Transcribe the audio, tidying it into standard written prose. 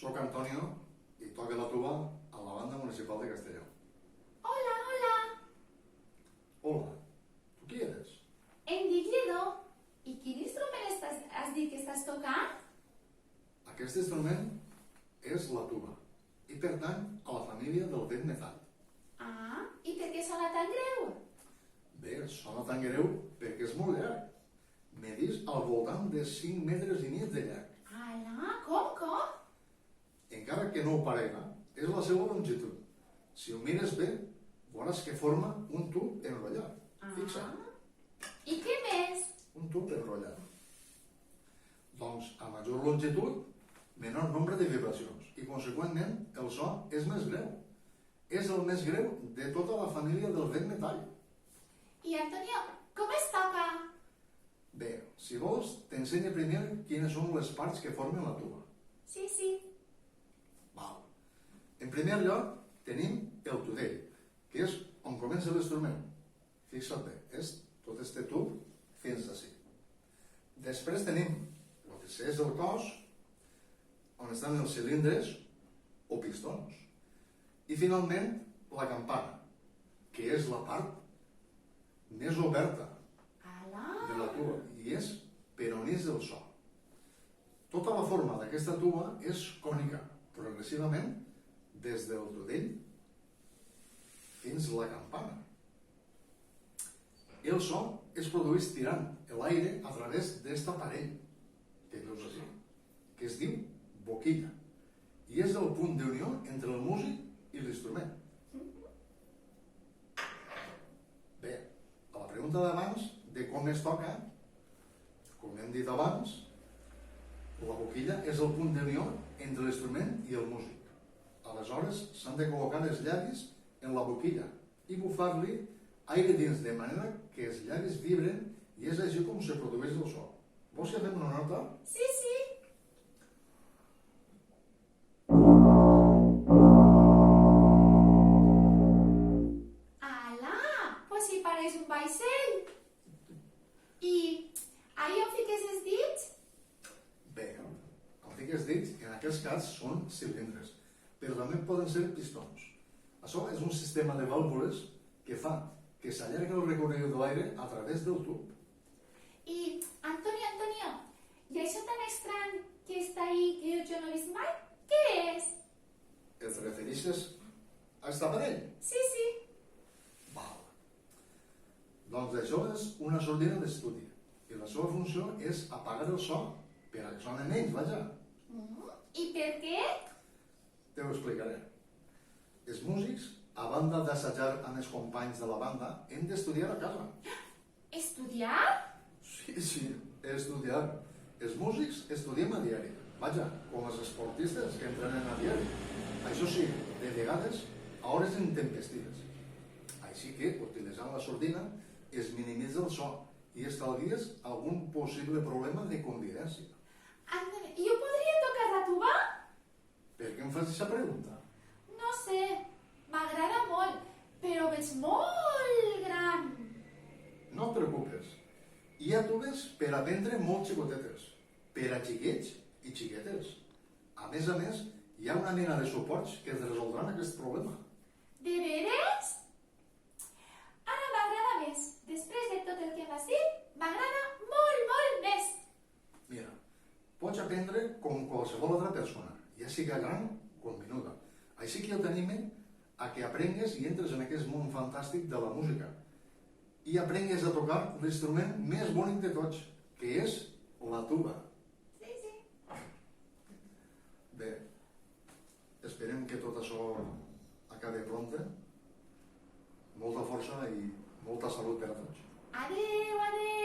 Soc Antonio i toco la tuba a la banda municipal de Castelló. Hola, hola. Hola, tu qui eres? Em dic Lledó. I quin instrument has dit que estàs tocant? Aquest instrument és la tuba i pertany a la família del vent metall. Ah, i per què sona tan greu? Bé, sona tan greu perquè és molt llarg. Medís al voltant de 5 metres i mig de llarg. Ala, com? Encara que no ho parega, és la seva longitud. Si ho mires bé, veuràs que forma un tub enrotllat. Fixa't. I què més? Un tub enrotllat. Doncs a major longitud, menor nombre de vibracions i, conseqüentment, el so és més greu. És el més greu de tota la família del vent metall. I, Antonio, com es toca? Bé, si vols, t'ensenyo primer quines són les parts que formen la tuba. Sí. Val. En primer lloc, tenim el tudell, que és on comença l'instrument. Fixa't bé, és tot este tub fins ací. Després tenim el que és el cos, on estan els cilindres o pistons. I finalment, la campana, que és la part més oberta de la tuba i és per on és el so. Tota la forma d'aquesta tuba és cònica, progressivament des del tudell fins a la campana. El so es produeix tirant l'aire a través d'aquest aparell que veus així, que es diu boquilla, i és el punt d'unió entre el músic i l'instrument. Bé, a la pregunta d'abans de com es toca, com hem dit abans, la boquilla és el punt d'unió entre l'instrument i el músic. Aleshores, s'han de col·locar els llavis en la boquilla i bufar-li aire dins, de manera que els llavis vibren i és així com se produeix el so. Vols que fem una nota? Sí. Ala, pues si pareix un vaixell. I ahí on fiques els dits? Bé, com fiques dits, en aquest cas són cilindres, però també poden ser pistons. Això és un sistema de vàlvules que fa que s'allarga el recorregut de l'aire a través del tub. I, Antonio, i això tan estrany que està ahí que jo no he vist mai, què és? Et refereixes a aquest aparell? Sí. Val. Doncs això és una sordina d'estudi i la seva funció és apagar el so per a que soni menys, vaja. I per què? Te ho explicaré. Els músics, a banda d'assajar amb els companys de la banda, hem d'estudiar a casa. Estudiar? Sí, estudiar. Els músics estudiem a diari. Vaja, com els esportistes que entrenen a diari. Això sí, de vegades, a hores intempestives. Així que, utilitzant la sordina, es minimitza el so i estalvies algun possible problema de convivència. Antonio, jo podria tocar la tuba? Per què em fas aquesta pregunta? No sé, m'agrada molt, però veig molt gran. No et preocupes. Hi ha tubes per aprendre molt xicotetes, per a xiquets i xiquetes. A més, hi ha una mena de suports que et resoldran aquest problema. De veres? Ara m'agrada més. Després de tot el que m'has dit, m'agrada molt més. Mira, pots aprendre com qualsevol altra persona, ja siga gran com menuda. Així que jo t'anime a que aprengues i entres en aquest món fantàstic de la música i aprengues a tocar l'instrument més bonic de tots, que és la tuba. Sí. Bé, esperem que tot això acabi prompte. Molta força i molta salut per a tots. Adeu.